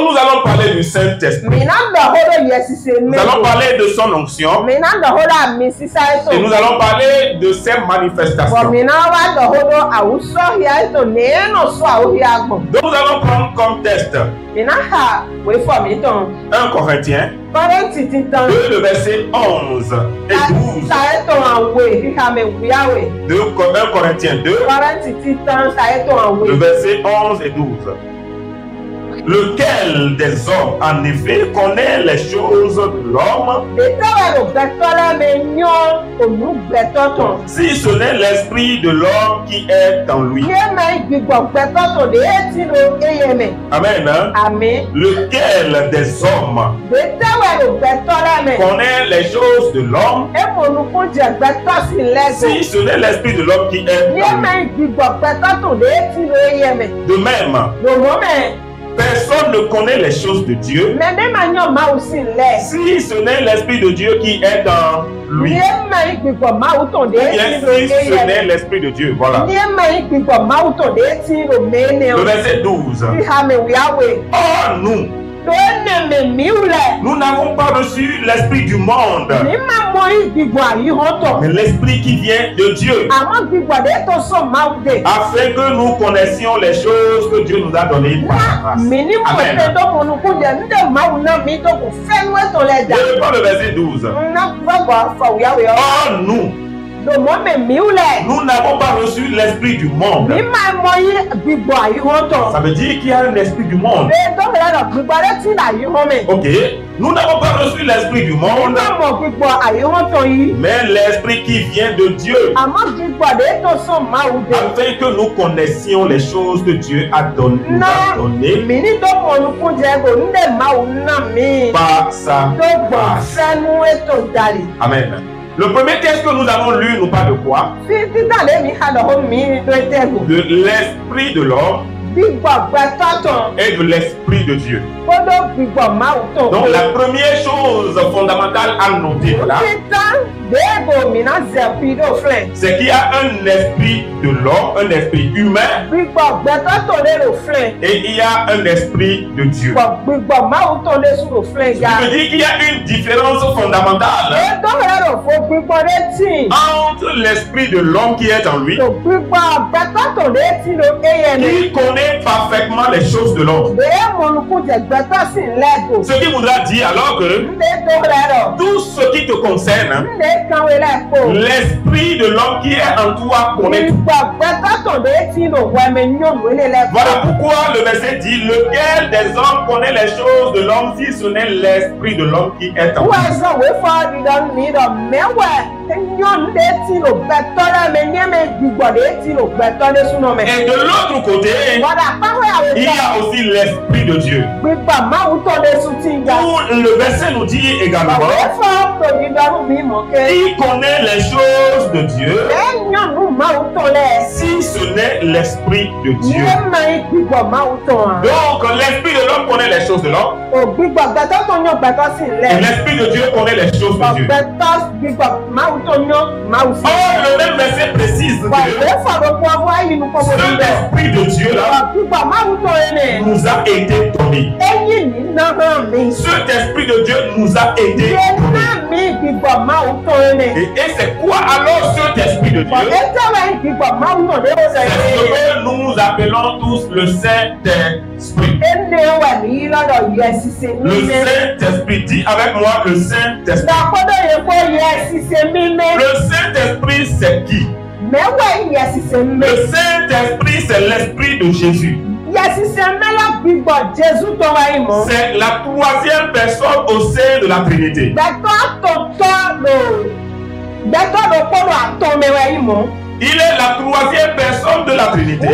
nous allons parler du Saint-Esprit. Nous allons parler de son onction. Et nous allons parler de ses manifestations. Donc nous allons prendre comme test 1 Corinthiens 2, le verset 11 et 12. 1 Corinthiens 2, le verset 11 et 12. Lequel des hommes, en effet, connaît les choses de l'homme, si ce n'est l'esprit de l'homme qui est en lui? Amen. Amen. Lequel des hommes connaît les choses de l'homme, si ce n'est l'esprit de l'homme qui est en lui? De même, personne ne connaît les choses de Dieu si ce n'est l'Esprit de Dieu qui est en lui. Bien si ce n'est l'Esprit de Dieu. Voilà. Le verset 12. Oh, nous n'avons pas reçu l'esprit du monde, mais l'esprit qui vient de Dieu, afin que nous connaissions les choses que Dieu nous a données par grâce. Amen. Je reprends le verset 12. Oh, nous n'avons pas reçu l'esprit du monde. Ça veut dire qu'il y a un esprit du monde. Ok. Nous n'avons pas reçu l'esprit du monde, mais l'esprit qui vient de Dieu, afin que nous connaissions les choses que Dieu nous a données par sa grâce. Amen. Le premier texte que nous avons lu nous parle de quoi? De l'esprit de l'homme et de l'esprit de Dieu. Donc la première chose fondamentale à noter là, c'est qu'il y a un esprit de l'homme, un esprit humain, et il y a un esprit de Dieu. Ça veut dire qu'il y a une différence fondamentale entre l'esprit de l'homme qui est en lui, qui connaît parfaitement les choses de l'homme. Ce qui voudra dire alors que tout ce qui te concerne, l'esprit de l'homme qui est en toi connaît tout. Voilà pourquoi le verset dit: lequel des hommes connaît les choses de l'homme si ce n'est l'esprit de l'homme qui est en lui? Et de l'autre côté, il y a aussi l'esprit de Dieu. Où le verset nous dit également: il connaît les choses de Dieu si ce n'est l'esprit de Dieu. Donc l'esprit de l'homme connaît les choses de l'homme, et l'esprit de Dieu connaît les choses de Dieu. Or le même verset précise que cet esprit de Dieu là nous a été donné. Cet esprit de Dieu nous a été donné. Et c'est quoi alors cet esprit de Dieu? C'est ce que nous appelons tous le Saint-Esprit. Le Saint-Esprit, dis avec moi le Saint-Esprit. Le Saint-Esprit c'est qui? Le Saint-Esprit c'est l'Esprit de Jésus. C'est la troisième personne au sein de la Trinité. Il est la troisième personne de la Trinité.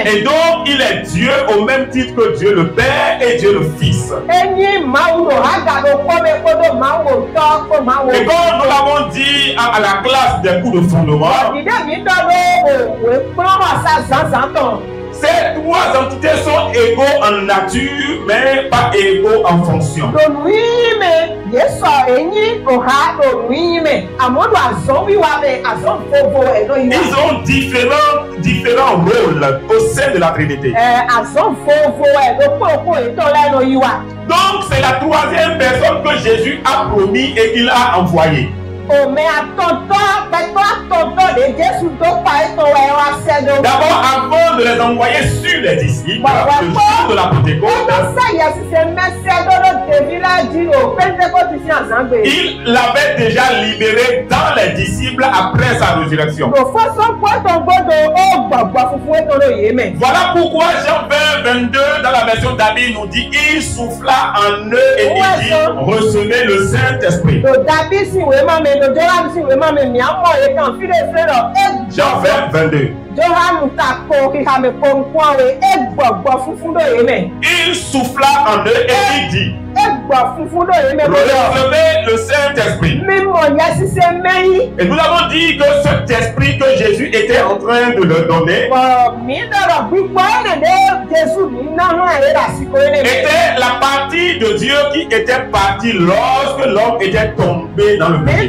Et donc il est Dieu au même titre que Dieu le Père et Dieu le Fils. Et comme nous l'avons dit à la classe des coups de fondement, Ces trois entités sont égaux en nature, mais pas égaux en fonction. Ils ont différents rôles au sein de la Trinité. Donc c'est la troisième personne que Jésus a promis et qu'il a envoyé. D'abord, avant de les envoyer sur les disciples, le jour de la Pentecôte, il l'avait déjà libéré dans les disciples après sa résurrection. Voilà pourquoi Jean 20, 22 dans la version d'Abi nous dit: il souffla en eux et il dit: recevez le Saint-Esprit. Jean 20, 22. Il souffla en eux et il dit: recevez le Saint-Esprit. Et nous avons dit que cet esprit que Jésus était en train de leur donner était la partie de Dieu qui était partie lorsque l'homme était tombé dans le péché.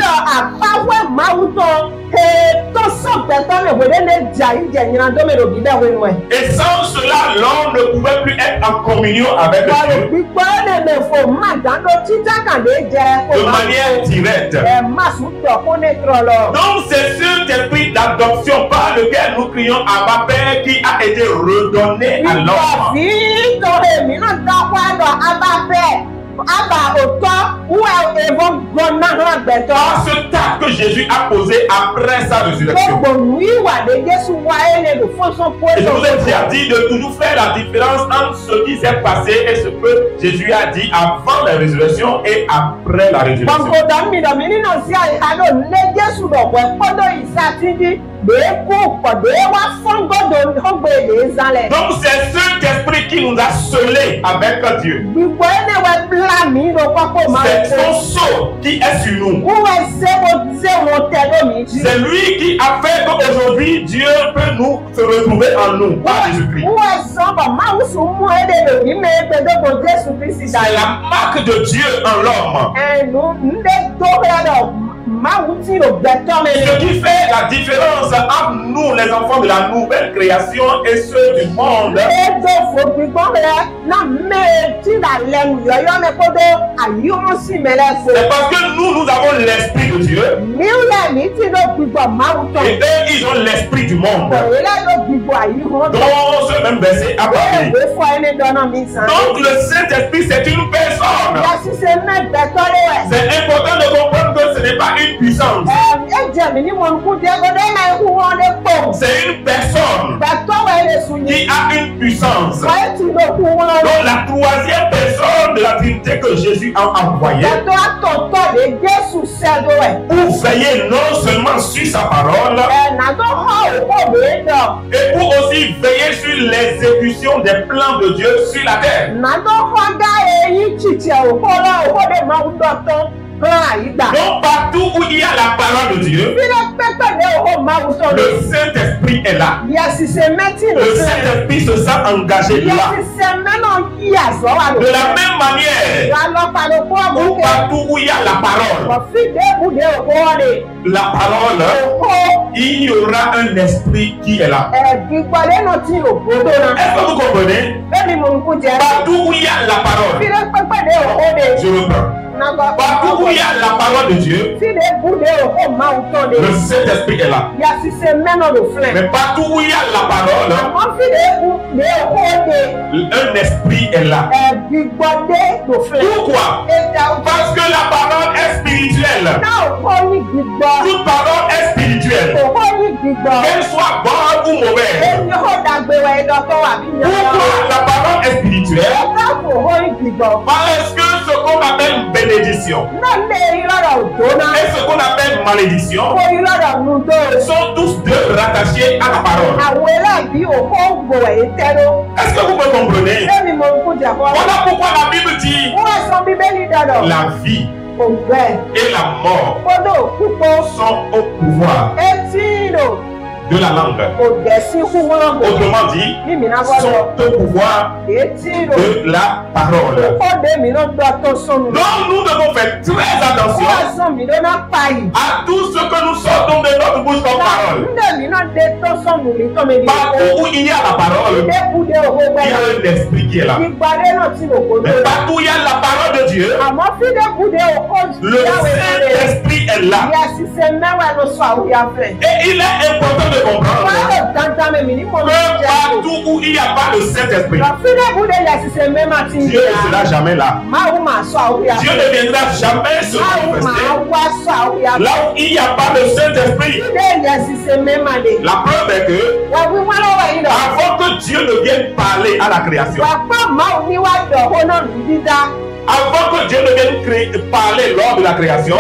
Et sans cela, l'homme ne pouvait plus être en communion avec Dieu de manière directe. Donc c'est ce esprit d'adoption par lequel nous crions Abba Père qui a été redonné à l'homme. Ce tas que Jésus a posé après sa résurrection. Et je vous ai déjà dit de toujours faire la différence entre ce qui s'est passé et ce que Jésus a dit avant la résurrection et après la résurrection. Donc c'est cet esprit qui nous a scellés avec Dieu. C'est son sceau qui est sur nous. C'est lui qui a fait qu'aujourd'hui Dieu peut nous se retrouver en nous par Jésus-Christ. C'est la marque de Dieu en l'homme. Ce qui fait la différence entre nous, les enfants de la nouvelle création, et ceux du monde, c'est parce que nous avons l'esprit de Dieu et eux ils ont l'esprit du monde. Donc ce même verset a parlé. Donc le Saint-Esprit c'est une personne. C'est important de comprendre que ce n'est pas une puissance. C'est une personne qui a une puissance. Donc la troisième personne de la Trinité que Jésus a envoyée pour veiller non seulement sur sa parole et pour aussi veiller sur l'exécution des plans de Dieu sur la terre. Donc partout où il y a la parole de Dieu, le Saint-Esprit est là. Le Saint-Esprit se sent engagé là. De la même manière, où partout où il y a la parole, il y aura un esprit qui est là. Est-ce que vous comprenez? Partout où il y a la parole, je reprends. Partout où il y a la parole de Dieu, le Saint-Esprit est là. Mais partout où il y a la parole, un esprit est là. Pourquoi? Parce que la parole est spirituelle. Toute parole est spirituelle. Qu'elle soit bonne ou mauvaise. Pourquoi la parole est spirituelle? Parce que ce qu'on appelle bénédiction et ce qu'on appelle malédiction sont tous deux rattachés à la parole. Est-ce que vous me comprenez? Voilà pourquoi la Bible dit la vie et la mort sont au pouvoir de la langue. Autrement dit, son pouvoir de la parole. Donc nous devons faire très attention à tout ce que nous sortons de notre bouche comme parole. Partout où il y a la parole, il y a un esprit qui est là. Mais partout où il y a la parole de Dieu, le Saint-Esprit est là. Et il est important de comprendre que partout où il n'y a pas le Saint-Esprit, Dieu ne sera jamais là. Dieu ne viendra jamais se manifester là où il n'y a pas le Saint-Esprit. La preuve est que avant que Dieu ne vienne parler à la création, avant que Dieu ne vienne parler lors de la création,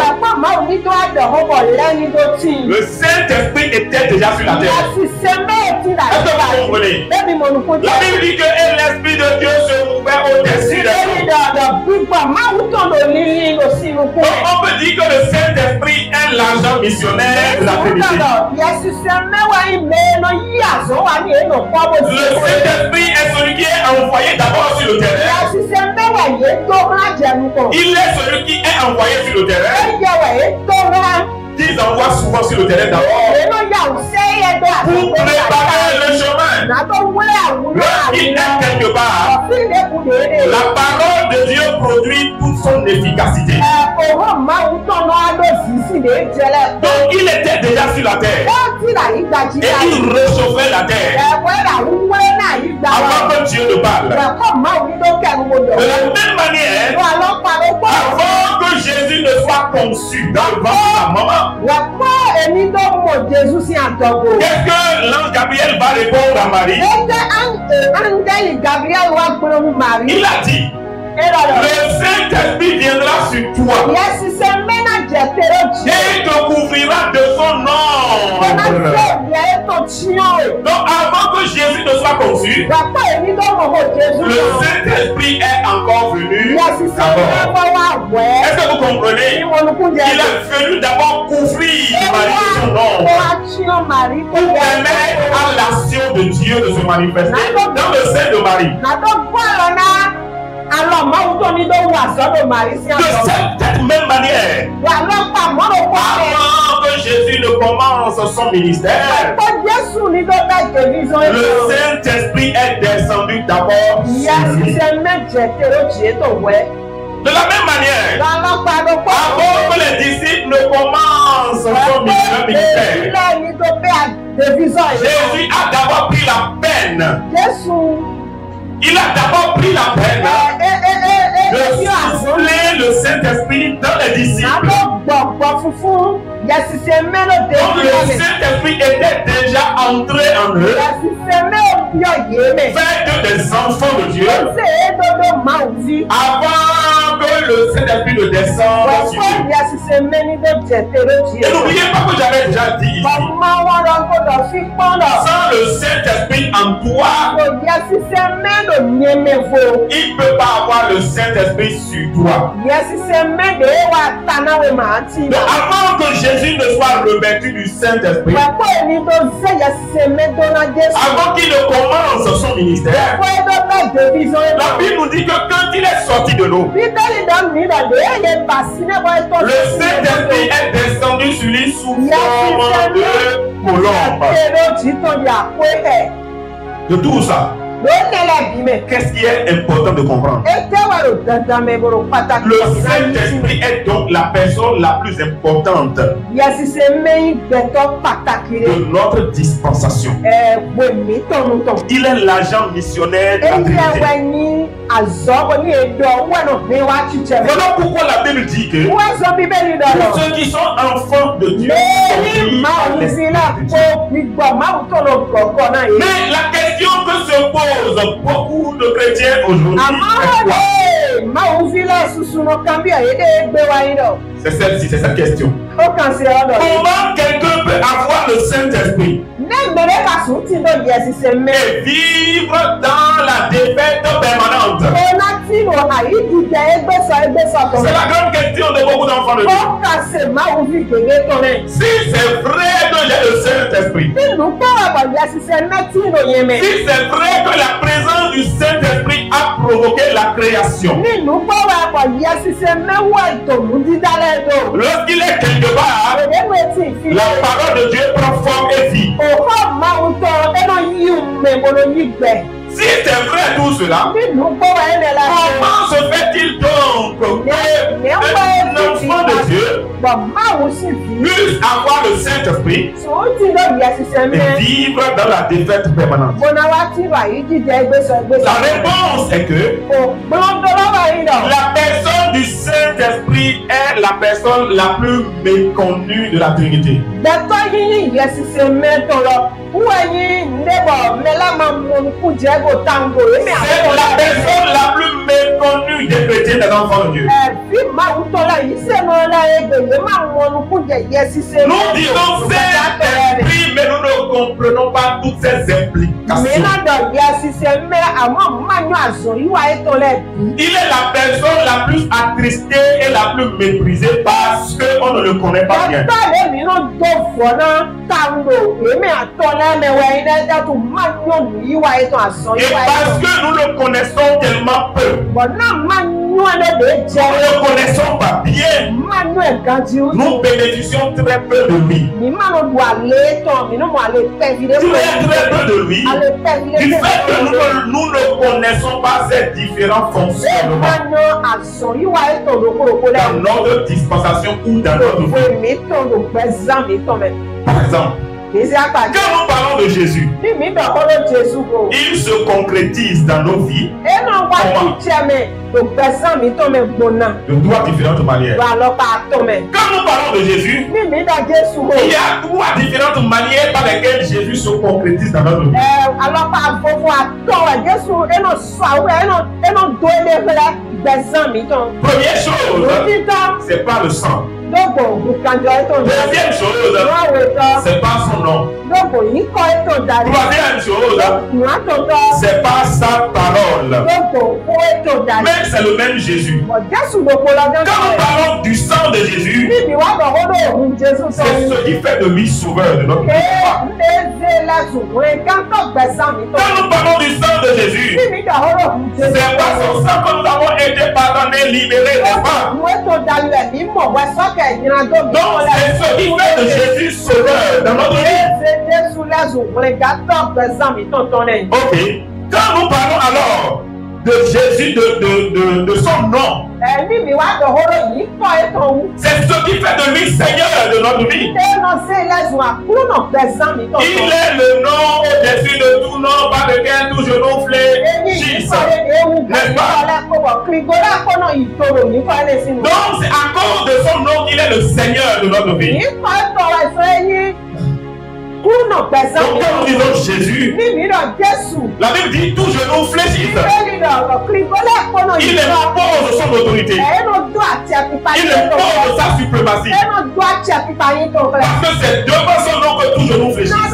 le Saint-Esprit était déjà sur la terre. Est-ce que vous comprenez? La Bible dit que l'Esprit de Dieu se mouvait au-dessus des choses. Donc on peut dire que le Saint-Esprit est l'agent missionnaire de la Trinité. Le Saint-Esprit est celui qui est envoyé d'abord sur le terrain. Il est celui qui est envoyé sur le terrain. Qu'ils envoient souvent sur le terrain d'abord pour préparer le chemin. Lorsqu'il est quelque part, la parole de Dieu produit toute son efficacité. Donc il était déjà sur la terre et il réchauffait la terre avant que Dieu ne parle. De la même manière, avant que Jésus ne soit conçu dans le ventre de sa maman, qu'est-ce que l'ange Gabriel va répondre à Marie? Il a dit, le Saint-Esprit viendra sur toi et te couvrira de son ombre. Donc avant que Jésus ne soit conçu, le Saint-Esprit est encore venu d'abord. Est-ce que vous comprenez? Il est venu d'abord couvrir Marie de son ombre pour permettre à l'action de Dieu de se manifester dans le sein de Marie. De cette même manière, avant que Jésus ne commence son ministère, le Saint-Esprit est descendu d'abord sur lui. De la même manière, avant que les disciples ne commencent son ministère, Jésus a d'abord pris la peine. Il a d'abord pris la peine de souffler le Saint-Esprit dans les disciples. Donc le Saint-Esprit était déjà entré en eux, fait des enfants de Dieu, avant que le Saint-Esprit ne descende sur eux. Et n'oubliez pas que j'avais déjà dit ici, sans le Saint-Esprit en toi, il ne peut pas avoir le Saint-Esprit sur toi. Donc avant que Jésus ne soit revêtu du Saint-Esprit, avant qu'il ne commence son ministère, la Bible nous dit que quand il est sorti de l'eau, le Saint-Esprit est descendu sur lui sous forme de colombe. De tout ça, qu'est-ce qui est important de comprendre? Le Saint-Esprit est donc la personne la plus importante de notre dispensation. Il est l'agent missionnaire de la Trinité. Voilà pourquoi la Bible dit que pour ceux qui sont enfants de Dieu, mais la question que se pose beaucoup de chrétiens aujourd'hui c'est celle-ci, c'est cette question. Comment quelqu'un peut avoir le Saint-Esprit et vivre dans la défaite permanente? C'est la grande question de beaucoup d'enfants de Dieu. Si c'est vrai que j'ai le Saint-Esprit, si c'est vrai que la présence du Saint-Esprit a provoqué la création, lorsqu'il est quelque part, la parole de Dieu prend forme et vie. Si c'est vrai tout cela, comment se fait-il donc qu'un enfant de Dieu puisse avoir le Saint-Esprit et vivre dans la défaite permanente? La réponse est que la personne du Saint-Esprit est la personne la plus méconnue de la Trinité. C'est la personne la plus méconnue des chrétiens des enfants de Dieu. Nous disons Saint-Esprit, mais nous ne comprenons pas toutes ses implications. Il est la personne la plus attristée et la plus méprisée parce qu'on ne le connaît pas bien. Et parce que nous le connaissons tellement peu, nous ne le connaissons pas bien, nous bénéficions très peu de lui. Très peu de lui, du fait que nous ne connaissons pas ses différents fonctionnements dans notre dispensation ou dans notre vie. Par exemple, quand nous parlons de Jésus, il se concrétise dans nos vies de trois différentes manières. Quand nous parlons de Jésus, il y a trois différentes manières par lesquelles Jésus se concrétise dans notre vie. Première chose, c'est pas le sang. Deuxième chose, c'est pas son nom. Troisième chose, c'est pas sa parole. Mais c'est le même Jésus. Quand nous parlons du sang de Jésus, c'est ce qui fait de lui sauveur de notre vie. Quand nous parlons du sang de Jésus, c'est pas son sang que nous avons été pardonnés, libérés, n'est-ce pas? Donc c'est ce qui fait de Jésus sauveur dans notre vie. Ok. Quand nous parlons alors de Jésus, de son nom, c'est ce qui fait de lui Seigneur de notre vie. Il est le nom au-dessus de tout nom par lequel tout genou fléchisse. N'est-ce pas? Donc c'est à cause de son nom qu'il est le Seigneur de notre vie. Donc quand nous disons Jésus, la Bible dit tout genou fléchisse. Il impose son autorité. Il impose sa suprématie. Parce que c'est devant son nom que tout genou fléchisse.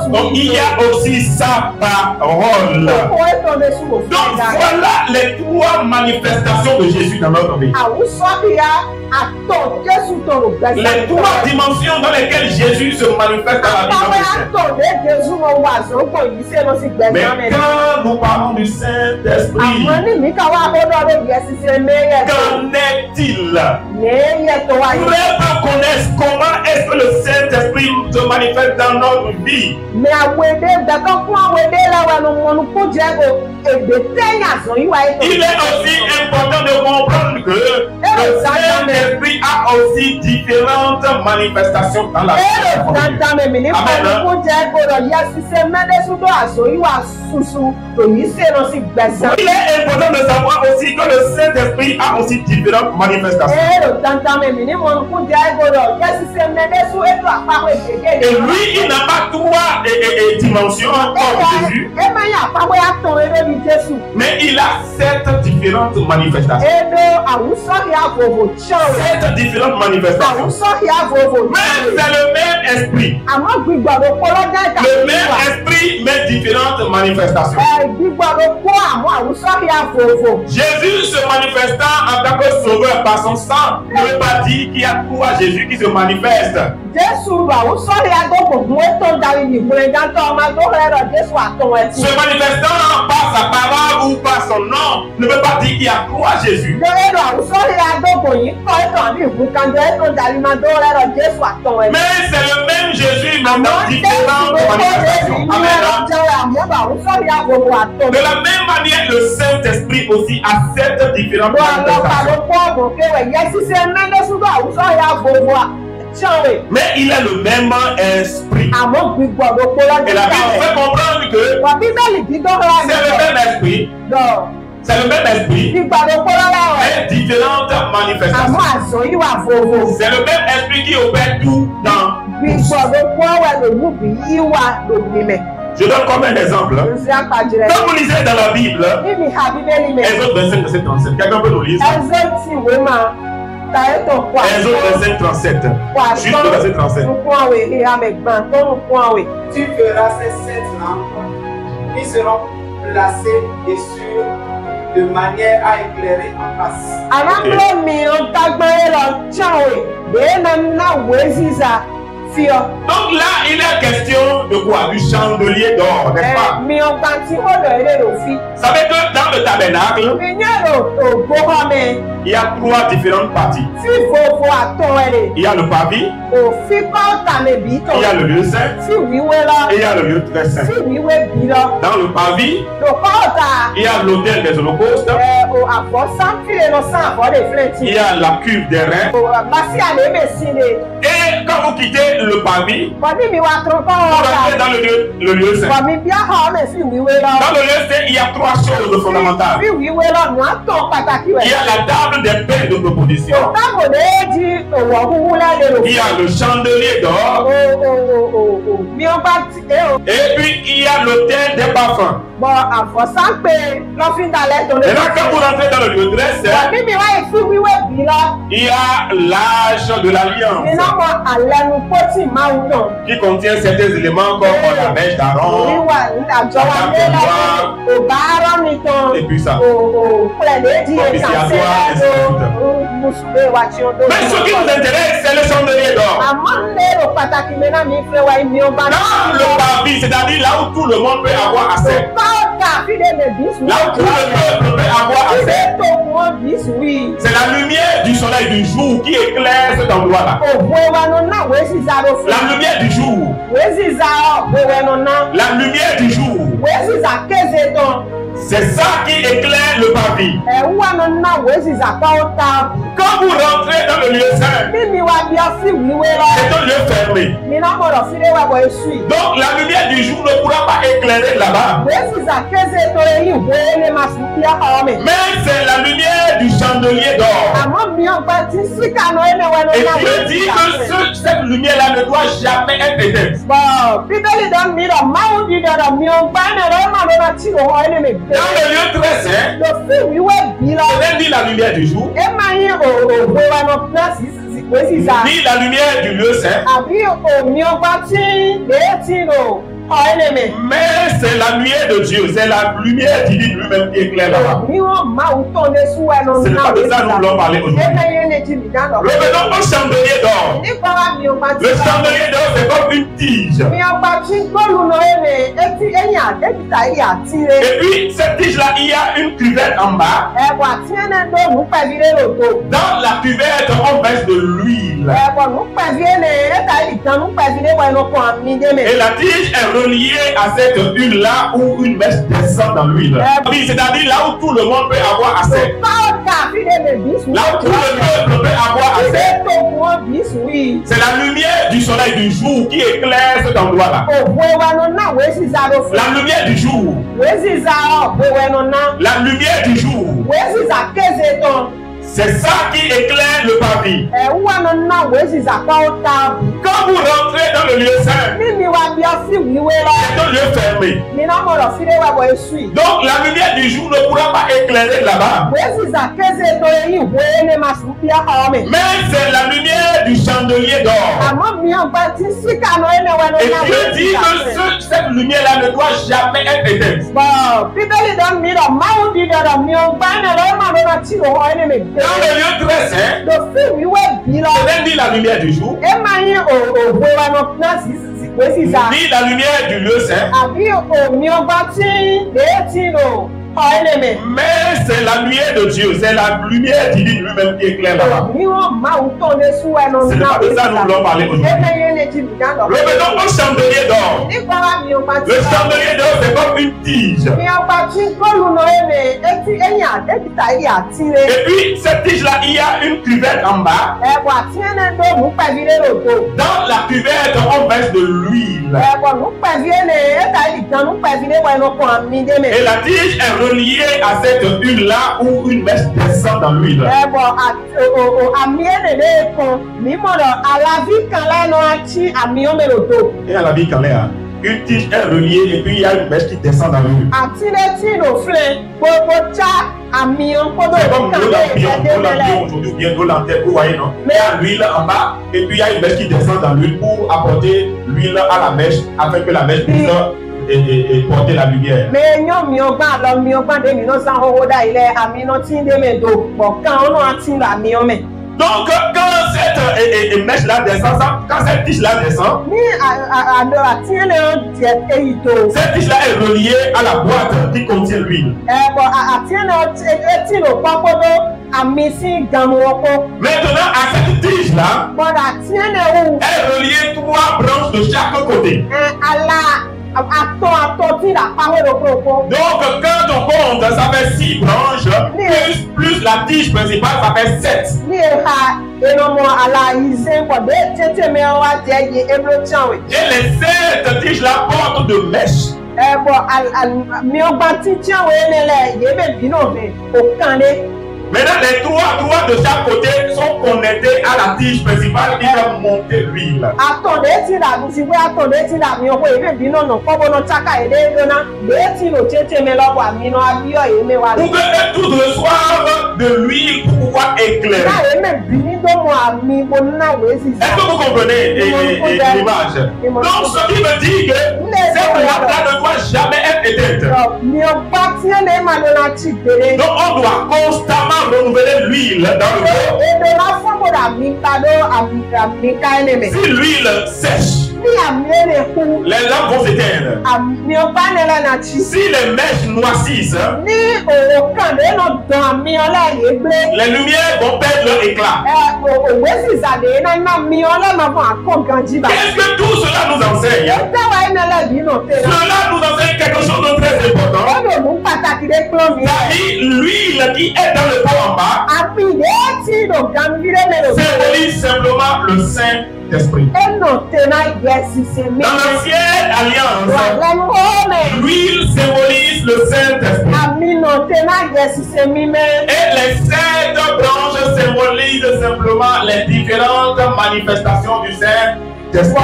Donc il y a aussi sa parole. Donc voilà les trois manifestations de Jésus dans notre vie. Les trois dimensions dans lesquelles Jésus se manifeste dans la vie de Mais quand nous parlons du Saint-Esprit, qu'en est-il? Frères connaissent comment est-ce que le Saint-Esprit se manifeste dans notre vie. Il est aussi important de comprendre que le Saint-Esprit a aussi différentes manifestations dans la vie. Il est important de savoir aussi que le Saint-Esprit a aussi différentes manifestations. Et lui, il n'a pas trois dimensions comme Jésus. Mais il a 7 différentes manifestations. 7 différentes manifestations. Mais c'est le même esprit. Le même esprit, mais différentes manifestations. Jésus se manifestant en tant que sauveur par son sang ne veut pas dire qu'il y a tout à Jésus qui se manifeste. Se manifestant par sa parole ou par son nom ne veut pas dire qu'il y a tout à Jésus. Mais c'est le même Jésus, mais dans différentes manifestations. Amen. De la même manière, le Saint-Esprit aussi a 7 différentes manifestations. Mais il a le même esprit. Et la Bible fait comprendre que c'est le même esprit. C'est le même esprit, mais différentes manifestations. C'est le même esprit qui opère tout dans. Je donne comme un exemple. Quand vous lisez dans la Bible, Exode 25, verset 37, quelqu'un peut nous lire ça? Exode 25, 37. Juste le verset 37. Tu feras ces 7 lampes qui seront placées dessus de manière à éclairer en face. Donc là, il est question de quoi? Du chandelier d'or, n'est-ce pas? Ça veut dire que dans le tabernacle, il y a 3 différentes parties. Il y a le parvis, il y a le lieu saint et il y a le lieu très saint. Dans le parvis, il y a l'autel des holocaustes, il y a la cuve des reins. Et quand vous quittez le parvis, vous rentrez dans le lieu saint. Dans le lieu saint, il y a 3 choses fondamentales. Il y a la table des pains de proposition. Il y a le chandelier d'or. Et puis il y a l'autel des parfums. Maintenant, quand vous rentrez dans le lieu très saint, il y a l'âge de l'alliance qui contient certains éléments comme la mèche d'Aaron, et puis ça. Mais ce qui nous intéresse, c'est le chandelier d'or. Dans le parvis, c'est-à-dire là où tout le monde peut avoir accès. Là où tout le peuple peut avoir accès. C'est la lumière du soleil du jour qui éclaire cet endroit-là. La lumière du jour. La lumière du jour. C'est ça qui éclaire le parvis. Quand vous rentrez dans le lieu saint, c'est un lieu fermé. Donc la lumière du jour ne pourra pas éclairer là-bas. Mais c'est la lumière du chandelier d'or. Et Dieu dit que cette lumière-là ne doit jamais être éteinte. Dans le lieu très saint, c'est dit la lumière du jour, ni la lumière du lieu saint, mais c'est la lumière de Dieu, c'est la lumière divine lui-même qui éclaire là-bas. Ce n'est pas de ça que nous voulons parler aujourd'hui. Revenons au chandelier d'or. Le chandelier d'or, c'est comme une tige. Et puis, cette tige-là, il y a une cuvette en bas. Dans la cuvette, on verse de l'huile. Et la tige est reliée à cette huile-là où une mèche descend dans l'huile. C'est-à-dire là où tout le monde peut avoir accès. Là où tout le peuple peut avoir accès. C'est la lumière du soleil du jour qui éclaire cet endroit-là. La lumière du jour. La lumière du jour. C'est ça qui éclaire le parvis. Quand vous rentrez dans le lieu saint, c'est un lieu fermé. Donc la lumière du jour ne pourra pas éclairer là-bas. Mais c'est la lumière du chandelier d'or. Et Dieu dit que cette lumière-là ne doit jamais être éteinte. Dans le lieu très saint, c'est même dit la lumière du jour, ni la lumière du lieu saint, mais c'est la lumière de Dieu, c'est la lumière divine lui-même qui éclaire là-bas. C'est pas de ça que nous voulons parler aujourd'hui. Revenons au chandelier d'or. Le chandelier d'or, c'est comme une tige. Et puis, cette tige-là, il y a une cuvette en bas. Dans la cuvette, on verse de l'huile. Et la tige est reliée à cette huile-là où une mèche descend dans l'huile. Et à la vie quand une tige est reliée et puis il y a une mèche qui descend dans l'huile. C'est comme de l'ambion aujourd'hui ou bien de l'antenne, vous voyez, non? Il y a l'huile en bas et puis il y a une mèche qui descend dans l'huile pour apporter l'huile à la mèche afin que la mèche puisse et porter la lumière. Donc, quand cette mèche-là descend, quand cette tige-là descend, cette tige-là est reliée à la boîte qui contient l'huile. Maintenant, à cette tige-là, est reliée 3 branches de chaque côté. Donc, quand on compte, ça fait 6 branches, plus la tige principale, ça fait 7. Et les 7 tiges-là portent de mèches. Maintenant, les 3 de chaque côté sont connectés à la tige principale qui va monter l'huile. Pour que tous reçoivent de l'huile pour pouvoir éclairer. Est-ce que vous comprenez l'image? Donc, ce qui me dit que cette lampe-là ne doit jamais être éteinte. Donc, on doit constamment renouveler l'huile dans le corps. Si l'huile sèche, les lampes vont s'éteindre. Si les mèches noircissent, les lumières vont perdre leur éclat. Qu'est-ce que tout cela nous enseigne? Cela nous enseigne quelque chose de très important. L'huile qui est dans le pot en bas symbolise simplement le Saint-Esprit. Dans l'ancienne alliance, l'huile symbolise le Saint-Esprit. Et les 7 branches symbolisent simplement les différentes manifestations du Saint-Esprit.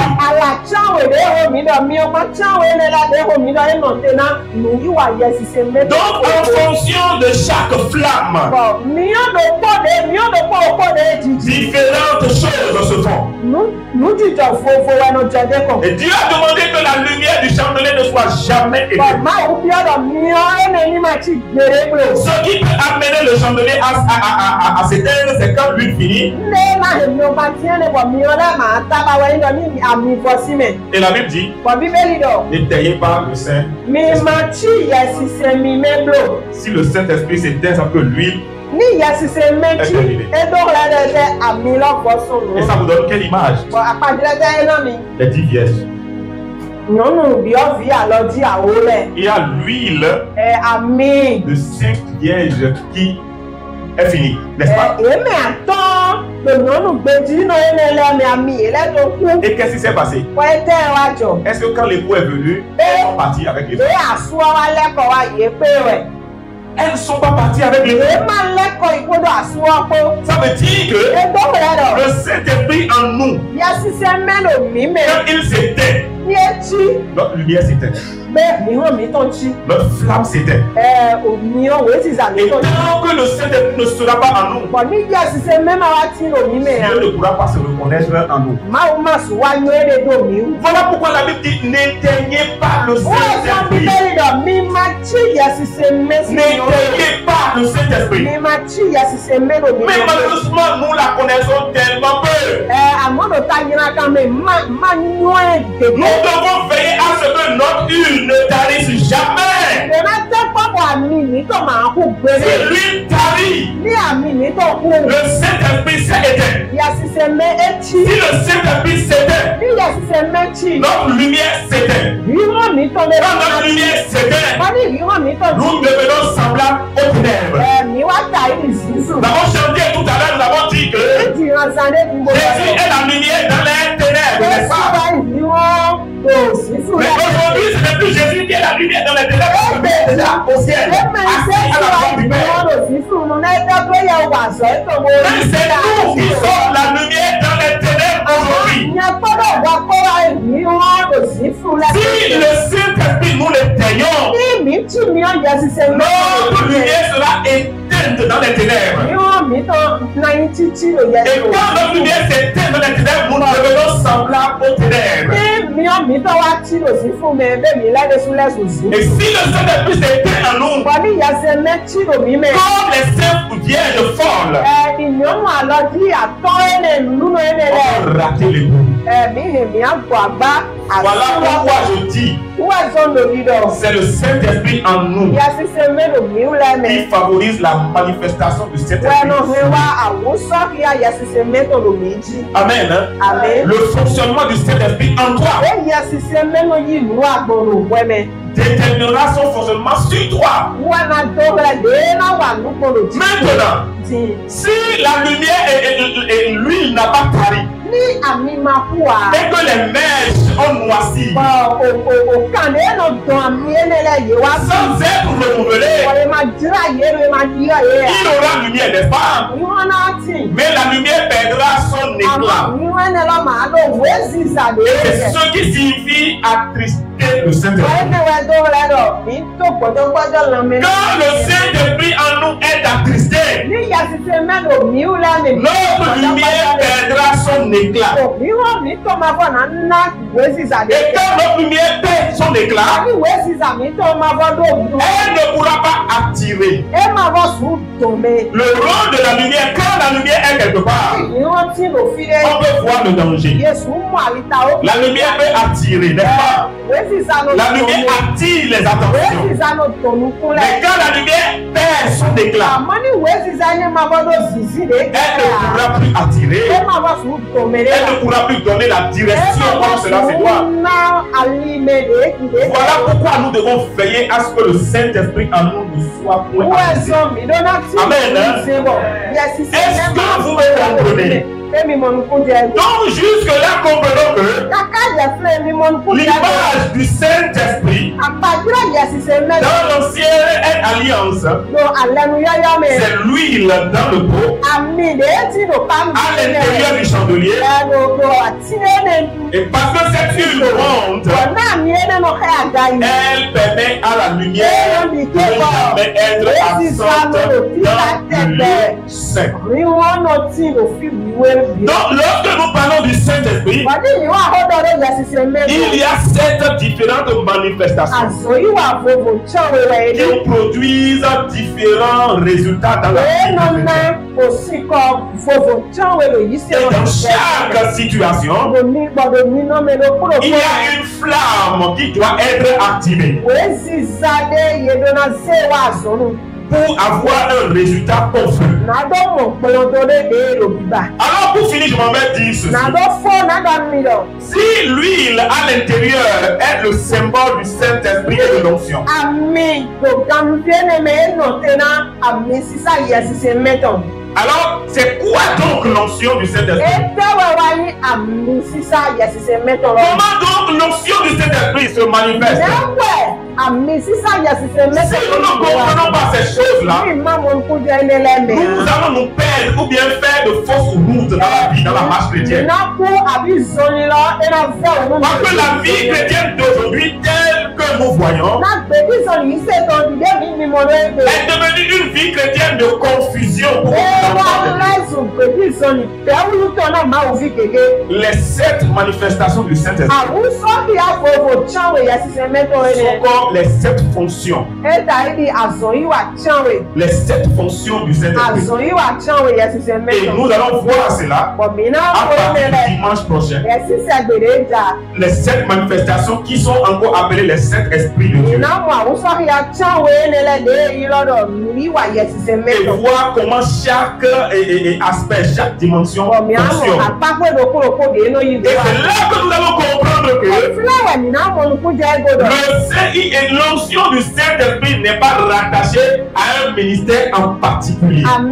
Donc, en fonction de chaque flamme, différentes choses se font. Et Dieu a demandé que la lumière du chandelier ne soit jamais éteinte. Ce qui peut amener le chandelier à s'éteindre, c'est quand l'huile finit. Et la Bible dit, n'éteignez pas le Saint-Esprit. Si le Saint-Esprit s'éteint, ça peut l'huile. Et ça vous donne quelle image? Les 10 vierges. Il y a l'huile de 5 vierges qui est finie, n'est-ce pas? Et qu'est-ce qui s'est passé? Est-ce que quand l'époux est venu, elles sont parties avec les femmes? elles ne sont pas parties avec les autres. Ça veut dire que le Saint-Esprit en nous, quand il s'éteint, notre lumière s'éteint. Notre flamme s'éteint. Et tant que le Saint-Esprit ne sera pas en nous, Dieu ne pourra pas se reconnaître en nous. Voilà pourquoi la Bible dit n'éteignez pas le Saint-Esprit. N'éteignez pas le Saint-Esprit. Mais malheureusement, nous la connaissons tellement peu. Nous devons veiller à ce que notre huile ne tarisse jamais. Si l'huile tarit, le Saint-Esprit s'est éteint. Si le Saint-Esprit s'éteint, notre lumière s'éteint. Quand notre lumière s'éteint, nous devenons semblables aux ténèbres. Nous avons chanté tout à l'heure, nous avons dit que Jésus est la lumière dans les ténèbres, n'est-ce pas? Mais aujourd'hui, ce n'est plus Jésus qui est la lumière dans les ténèbres, mais déjà au ciel, assis à la droite du Père. Mais c'est nous qui sommes la lumière dans les ténèbres aujourd'hui. Si le Saint-Esprit nous l'éteignons, notre lumière sera éteinte dans les ténèbres. Et quand notre lumière s'éteint dans les ténèbres, nous devenons semblables aux ténèbres. Et si le Saint-Esprit s'éteint en nous, comme les saintes vierges folles, on peut rater les bouts. Voilà pourquoi je dis, c'est le Saint-Esprit en nous qui favorise la manifestation du Saint-Esprit. Amen. Le fonctionnement du Saint-Esprit en toi déterminera son fonctionnement sur toi. Maintenant, si la lumière et l'huile n'a pas tari, et que les mèches ont noirci sans être renouvelées, il aura lumière, n'est-ce pas? Mais la lumière perdra son éclat. Et c'est ce qui signifie attrister le Saint-Esprit. Quand le Saint-Esprit en nous est attristé, notre lumière perdra son éclat. Et quand notre lumière perd son éclat, elle ne pourra pas attirer. Le rôle de la lumière, quand la lumière est quelque part, on peut voir le danger. La lumière peut attirer, n'est-ce pas? La lumière attire les attentions. Mais quand la lumière perd son éclat, elle ne pourra plus attirer. Elle ne pourra plus donner la direction comme cela se doit. Voilà pourquoi nous devons veiller à ce que le Saint-Esprit en nous ne soit point attisé. Amen. Est-ce que vous me comprenez? Donc jusque-là, comprenons que l'image du Saint-Esprit dans l'ancienne alliance, c'est l'huile dans le pot à l'intérieur du chandelier. Et parce que cette huile monte, elle permet à la lumière de ne jamais être absente dans le lieu saint. Donc, lorsque nous parlons du Saint-Esprit, il y a 7 différentes manifestations qui produisent différents résultats dans la vie. Et dans chaque situation, il y a une flamme qui doit être activée pour avoir un résultat confus. Alors pour finir, je m'en vais dire ceci. Si l'huile à l'intérieur est le symbole du Saint-Esprit et de l'onction, alors c'est quoi donc l'onction du Saint-Esprit? Comment donc l'onction du Saint-Esprit se manifeste? nous ne comprenons pas ces choses-là, nous allons nous perdre ou bien faire de fausses routes dans la vie, dans la marche chrétienne. Parce que la vie chrétienne d'aujourd'hui, telle que nous voyons, est devenue une vie chrétienne de confusion. Les 7 manifestations du Saint-Esprit sont comme les 7 fonctions. Les 7 fonctions du Saint-Esprit. Et nous allons voir cela à partir du dimanche prochain. Les 7 manifestations qui sont encore appelées les 7 esprits de Dieu. Et voir comment chaque aspect, chaque dimension fonctionne. Et c'est là que nous allons comprendre que l'onction du Saint-Esprit n'est pas rattachée à un ministère en particulier. Parce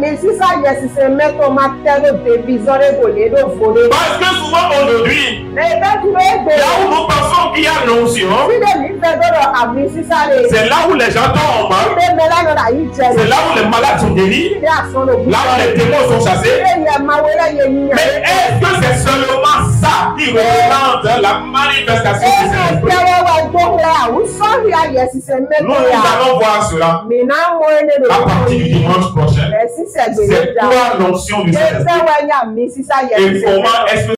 que souvent aujourd'hui, là où nous pensons qu'il y a l'onction, c'est là où les gens tombent mal, c'est là où les malades sont guéris, là où les démons sont chassés. Mais est-ce que c'est seulement ça qui représente la manifestation du Saint-Esprit? Nous allons voir cela à partir du dimanche prochain. C'est quoi l'onction du Saint-Esprit et comment est-ce que